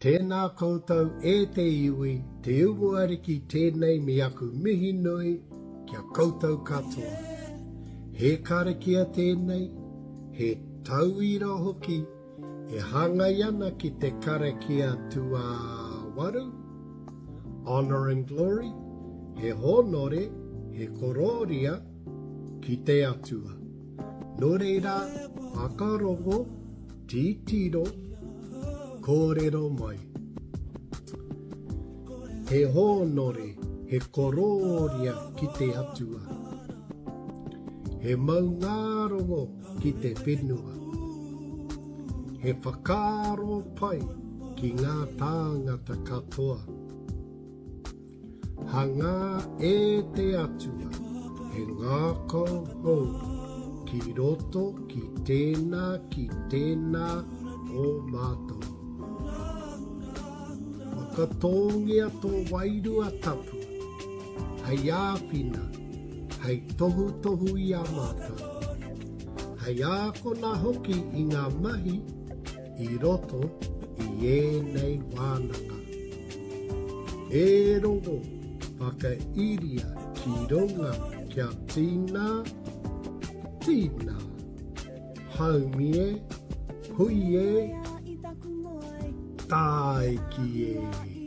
Tēnā koutou e te iwi, te umuariki tēnei me aku mihi nui kia koutou katoa. He karakia tēnei, he tauira hoki, e hangai ana ki te karakia tuawaru. Honor and glory, he hōnore, he korōria ki te atua. Nō reira, whakarongo, titiro, kōrero mai. He hōnore, he korōria ki te atua. He maungarongo ki te whenua. He whakaro pai ki ngā tāngata katoa. Hanga e te atua, he ngā kohou ki roto ki tēnā o mātou. Whakatongia tō wairua tapu, hei āwhina, hei tohu i a mātou. Hei ākona hoki i ngā mahi i roto i ēnei wānanga. E rongo whakairia ki runga kia tīnā, haumi e, hui e, tai ki e.